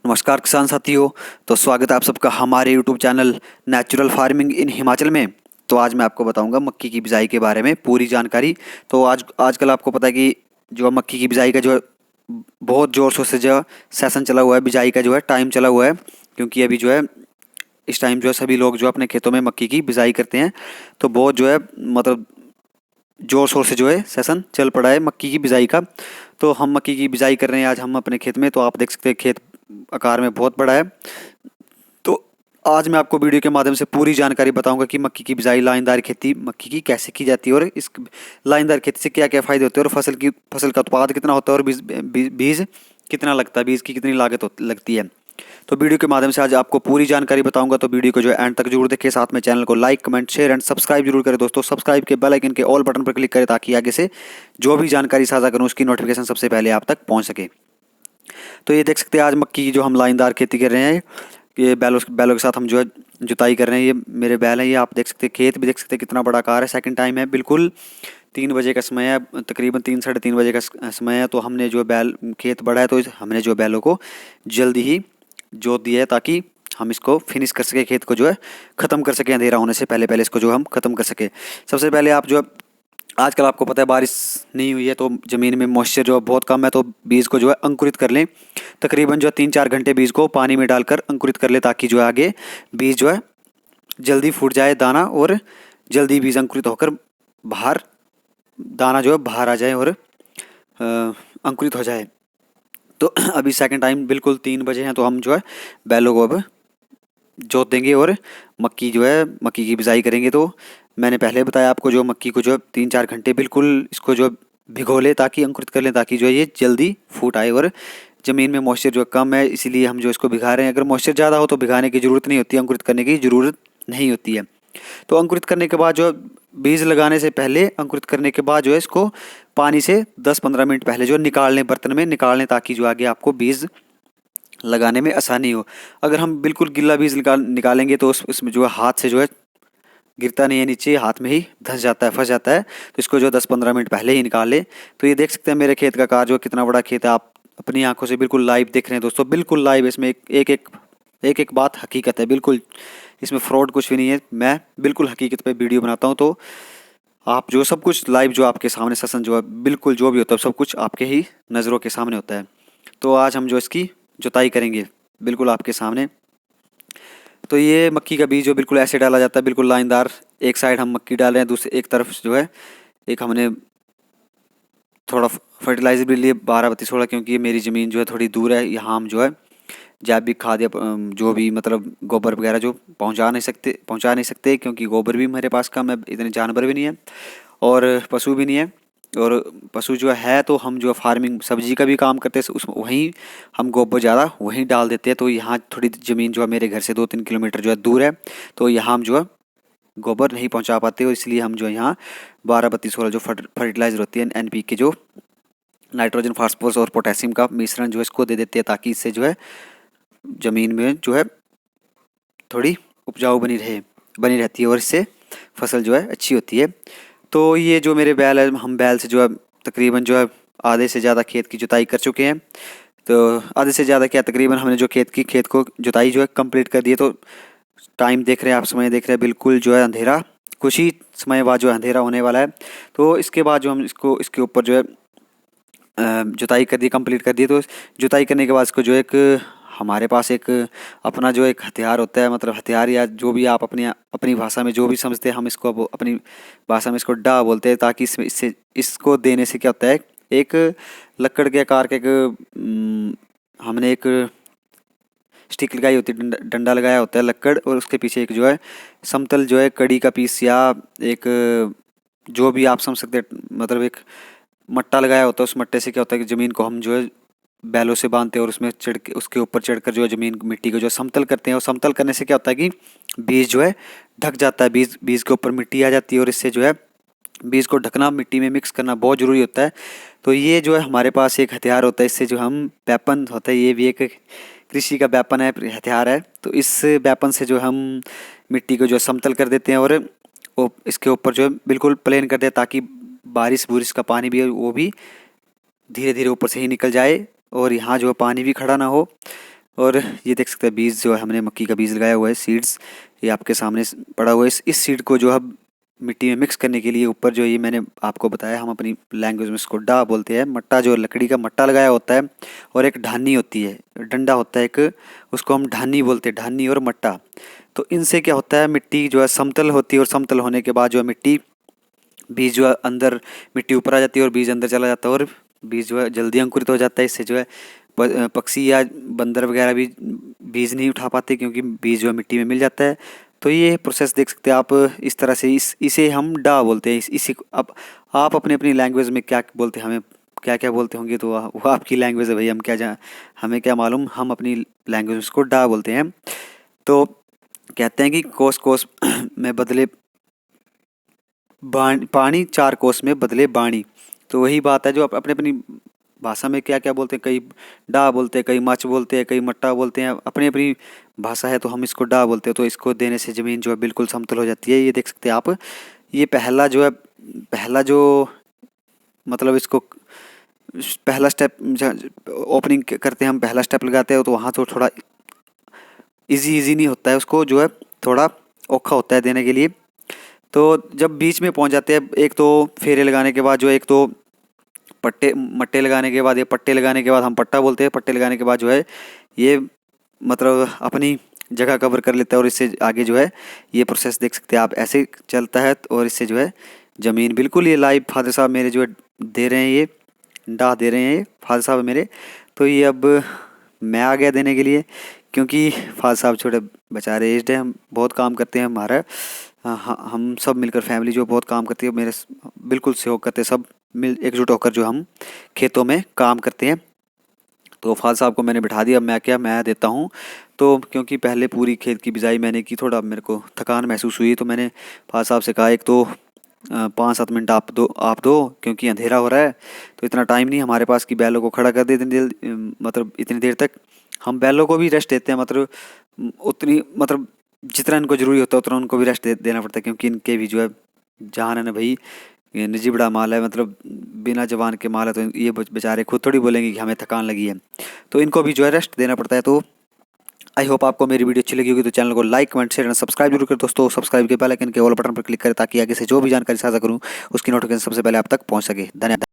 नमस्कार किसान साथियों। तो स्वागत है आप सबका हमारे YouTube channel natural farming in Himachal में। तो आज मैं आपको बताऊंगा मक्की की बिजाई के बारे में पूरी जानकारी। तो आजकल आपको पता है कि जो मक्की की बिजाई का जो है बहुत ज़ोर शोर से जो सेशन चला हुआ है, बिजाई का जो है टाइम चला हुआ है, क्योंकि अभी जो है इस टाइम जो है सभी लोग जो अपने खेतों में मक्की की बिजाई करते हैं। तो बहुत जो है मतलब जोर शोर से जो है सेशन चल पड़ा है मक्की की बिजाई का। तो हम मक्की की बिजाई कर रहे हैं आज हम अपने खेत में। तो आप देख सकते हैं खेत आकार में बहुत बड़ा है। तो आज मैं आपको वीडियो के माध्यम से पूरी जानकारी बताऊंगा कि मक्की की बिजाई लाइनदार खेती मक्की की कैसे की जाती है और इस लाइनदार खेती से क्या क्या फायदे होते हैं और फसल का उत्पाद कितना होता है और बीज कितना लगता है, बीज की कितनी लागत लगती है। तो वीडियो के माध्यम से आज आपको पूरी जानकारी बताऊंगा। तो वीडियो को जो है एंड तक जरूर देखें, साथ में चैनल को like comment share and subscribe जरूर करें दोस्तों। सब्सक्राइब के बेल आइकन के ऑल बटन पर क्लिक करें ताकि आगे से जो भी जानकारी साझा करूं उसकी नोटिफिकेशन सबसे पहले आप तक पहुंच सके। तो ये देख सकते हैं आज मक्की की जो हम लाइनदार खेती कर रहे हैं, ये बैलों के साथ हम जो है जुताई कर रहे हैं। ये मेरे बैल हैं, ये आप देख सकते हैं। खेत भी देख सकते हैं कितना बड़ा कार है। सेकंड टाइम है, बिल्कुल 3 बजे का समय है, तकरीबन 3 साढ़े 3 बजे का समय है। तो हमने जो बैल खेत बड़ा है तो हमने जो बैलों को जल्दी ही जोत दिया है ताकि हम इसको फिनिश कर सके, खेत को जो है ख़त्म कर सकें अंधेरा होने से पहले पहले इसको जो हम ख़त्म कर सके। सबसे पहले आप जो आजकल आपको पता है बारिश नहीं हुई है तो ज़मीन में मॉइस्चर जो बहुत कम है, तो बीज को जो है अंकुरित कर लें। तकरीबन जो 3-4 घंटे बीज को पानी में डालकर अंकुरित कर ले ताकि जो है आगे बीज जो है जल्दी फूट जाए दाना और जल्दी बीज अंकुरित होकर बाहर दाना जो है बाहर आ जाए और अंकुरित हो जाए। तो अभी सेकंड टाइम बिल्कुल 3 बजे हैं, तो हम जो है बैलों को अब जोत देंगे और मक्की की बिजाई करेंगे। तो मैंने पहले बताया आपको जो मक्की को जो 3-4 घंटे बिल्कुल इसको जो भिगो ले ताकि अंकुरित कर लें ताकि जो है ये जल्दी फूट आए। और ज़मीन में मॉइस्चर जो कम है इसीलिए हम जो इसको भिगा रहे हैं। अगर मॉइस्चर ज़्यादा हो तो भिगाने की ज़रूरत नहीं होती, अंकुरित करने की ज़रूरत नहीं होती है। तो अंकुरित करने के बाद जो बीज लगाने से पहले अंकुरित करने के बाद जो है इसको पानी से 10-15 मिनट पहले जो निकाल लें, बर्तन में निकाल लें ताकि जो आगे आपको बीज लगाने में आसानी हो। अगर हम बिल्कुल गिल्ला बीज निकालेंगे तो उसमें जो है हाथ से जो है गिरता नहीं है नीचे, हाथ में ही धंस जाता है, फंस जाता है। तो इसको जो 10-15 मिनट पहले ही निकाल ले। तो ये देख सकते हैं मेरे खेत का कार जो कितना बड़ा खेत है, आप अपनी आंखों से बिल्कुल लाइव देख रहे हैं दोस्तों, बिल्कुल लाइव। इसमें एक बात हकीकत है, बिल्कुल इसमें फ्रॉड कुछ भी नहीं है। मैं बिल्कुल हकीकत पे वीडियो बनाता हूँ। तो आप जो सब कुछ लाइव जो आपके सामने सेशन जो है बिल्कुल जो भी होता है सब कुछ आपके ही नज़रों के सामने होता है। तो आज हम जो इसकी जुताई करेंगे बिल्कुल आपके सामने। तो ये मक्की का बीज जो बिल्कुल ऐसे डाला जाता है, बिल्कुल लाइनदार। एक साइड हम मक्की डाल रहे हैं, दूसरी एक तरफ जो है एक हमने थोड़ा फर्टिलाइज़र भी लिए 12-32 क्योंकि ये मेरी ज़मीन जो है थोड़ी दूर है। यहाँ हम जो है जैविक खाद या जो भी मतलब गोबर वगैरह जो पहुँचा नहीं सकते क्योंकि गोबर भी मेरे पास कम है, इतने जानवर भी नहीं है और पशु भी नहीं है। और पशु जो है तो हम जो फार्मिंग सब्जी का भी काम करते हैं, उसमें वहीं हम गोबर ज़्यादा वहीं डाल देते हैं। तो यहाँ थोड़ी ज़मीन जो है मेरे घर से 2-3 किलोमीटर जो है दूर है, तो यहाँ हम जो है गोबर नहीं पहुँचा पाते और इसलिए हम जो यहाँ 12-32 जो फर्टिलाइज़र होती है NPK जो नाइट्रोजन फास्फोरस और पोटेशियम का मिश्रण जो है इसको दे देते हैं ताकि इससे जो है ज़मीन में जो है थोड़ी उपजाऊ बनी रहती है और इससे फसल जो है अच्छी होती है। तो ये जो मेरे बैल है, हम बैल से जो है तकरीबन जो है आधे से ज़्यादा खेत की जुताई कर चुके हैं। तो आधे से ज़्यादा क्या, तकरीबन हमने जो खेत को जुताई जो है कंप्लीट कर दी है। तो टाइम देख रहे हैं आप, समय देख रहे हैं, बिल्कुल जो है अंधेरा कुछ ही समय बाद जो अंधेरा होने वाला है। तो इसके बाद जो हम इसके ऊपर जो है जुताई कर दी, कंप्लीट कर दी। तो जुताई करने के बाद इसको जो एक हमारे पास एक अपना जो एक हथियार होता है, मतलब हथियार या जो भी आप अपनी भाषा में जो भी समझते हैं, हम इसको अब अपनी भाषा में इसको डा बोलते हैं ताकि इससे इसको देने से क्या होता है, एक लकड़ के आकार के हमने एक स्टिक लगाई होती है, डंडा लगाया होता है लकड़, और उसके पीछे एक जो है समतल जो है कड़ी का पीस या एक जो भी आप समझ सकते हैं, मतलब एक मट्टा लगाया होता है। उस मट्टे से क्या होता है कि ज़मीन को हम जो है बैलों से बांधते हैं और उसके ऊपर चढ़कर जो है ज़मीन मिट्टी को जो समतल करते हैं। और समतल करने से क्या होता है कि बीज जो है ढक जाता है, बीज के ऊपर मिट्टी आ जाती है और इससे जो है बीज को ढकना, मिट्टी में मिक्स करना बहुत ज़रूरी होता है। तो ये जो है हमारे पास एक हथियार होता है, इससे जो हम वेपन होता है, ये भी एक कृषि का वेपन है, हथियार है। तो इस वेपन से जो हम मिट्टी को जो समतल कर देते हैं और इसके ऊपर जो है बिल्कुल प्लेन कर दें ताकि बारिश का पानी भी वो भी धीरे धीरे ऊपर से ही निकल जाए और यहाँ जो पानी भी खड़ा ना हो और ये देख सकते हैं बीज जो है हमने मक्की का बीज लगाया हुआ है, सीड्स ये आपके सामने पड़ा हुआ है। इस सीड को जो हम मिट्टी में मिक्स करने के लिए ऊपर जो ये मैंने आपको बताया, हम अपनी लैंग्वेज में इसको डा बोलते हैं। मट्टा जो लकड़ी का मट्टा लगाया होता है, और एक ढानी होती है, डंडा होता है एक, उसको हम ढानी बोलते हैं, ढानी और मट्टा। तो इनसे क्या होता है, मिट्टी जो है समतल होती है, और समतल होने के बाद जो है मिट्टी, बीज जो है अंदर, मिट्टी ऊपर आ जाती है और बीज अंदर चला जाता है, और बीज जो है जल्दी अंकुरित हो जाता है। इससे जो है पक्षी या बंदर वगैरह भी बीज नहीं उठा पाते, क्योंकि बीज जो है मिट्टी में मिल जाता है। तो ये प्रोसेस देख सकते हैं आप, इस तरह से इसे हम डा बोलते हैं। इसी अब आप अपनी अपनी लैंग्वेज में क्या बोलते हैं, हमें क्या क्या बोलते होंगे, तो वो आपकी लैंग्वेज है भाई, हम क्या हमें क्या मालूम, हम अपनी लैंग्वेज में इसको डा बोलते हैं। तो कहते हैं कि कोस कोस में बदले पानी, 4 कोस में बदले बाणी। तो वही बात है, जो अपने अपनी भाषा में क्या क्या बोलते हैं, कई डा बोलते हैं, कई मच बोलते हैं, कई मट्टा बोलते हैं, अपनी अपनी भाषा है, तो हम इसको डा बोलते हैं। तो इसको देने से ज़मीन जो है बिल्कुल समतल हो जाती है। ये देख सकते हैं आप, ये पहला जो है, पहला जो मतलब इसको पहला स्टेप ओपनिंग करते हैं हम, पहला स्टेप लगाते हैं, तो वहाँ तो थोड़ा इजी नहीं होता है, उसको जो है थोड़ा औखा होता है देने के लिए। तो जब बीच में पहुंच जाते हैं, एक तो फेरे लगाने के बाद जो है, एक तो मट्टे लगाने के बाद, ये पट्टे लगाने के बाद हम पट्टा बोलते हैं, पट्टे लगाने के बाद जो है ये मतलब अपनी जगह कवर कर लेता है, और इससे आगे जो है ये प्रोसेस देख सकते हैं आप, ऐसे चलता है। और इससे जो है ज़मीन बिल्कुल, ये लाइव फादर साहब मेरे जो है दे रहे हैं, ये डा दे रहे हैं, ये फादर साहब मेरे। तो ये अब मैं आ गया देने के लिए, क्योंकि फादर साहब छोटे बेचारे एज्ड हैं, हम बहुत काम करते हैं, हमारा हम सब मिलकर फैमिली जो बहुत काम करती है, मेरे बिल्कुल सहयोग करते हैं, सब मिल एकजुट होकर जो हम खेतों में काम करते हैं। तो फादर साहब को मैंने बिठा दिया, मैं देता हूँ। तो क्योंकि पहले पूरी खेत की बिजाई मैंने की, थोड़ा मेरे को थकान महसूस हुई, तो मैंने फादर साहब से कहा, एक तो 5-7 मिनट आप दो, क्योंकि अंधेरा हो रहा है, तो इतना टाइम नहीं हमारे पास कि बैलों को खड़ा कर दे मतलब इतनी देर तक। हम बैलों को भी रेस्ट देते हैं, मतलब उतनी, मतलब जितना इनको ज़रूरी होता है उतना उनको भी रेस्ट देना पड़ता है, क्योंकि इनके भी जो है जान है ना भाई, ये निजी बड़ा माल है, मतलब बिना जवान के माल है, तो ये बेचारे खुद थोड़ी बोलेंगे कि हमें थकान लगी है, तो इनको भी जो है रेस्ट देना पड़ता है। तो आई होप आपको मेरी वीडियो अच्छी लगी होगी, तो चैनल को लाइक, कमेंट, शेयर और सब्सक्राइब जरूर करें दोस्तों। सब्सक्राइब के बेल आइकन के ऑल बटन पर क्लिक करें, ताकि आगे से जो भी जानकारी साझा करूं उसकी नोटिफिकेशन सबसे पहले आप तक पहुंच सके। धन्यवाद।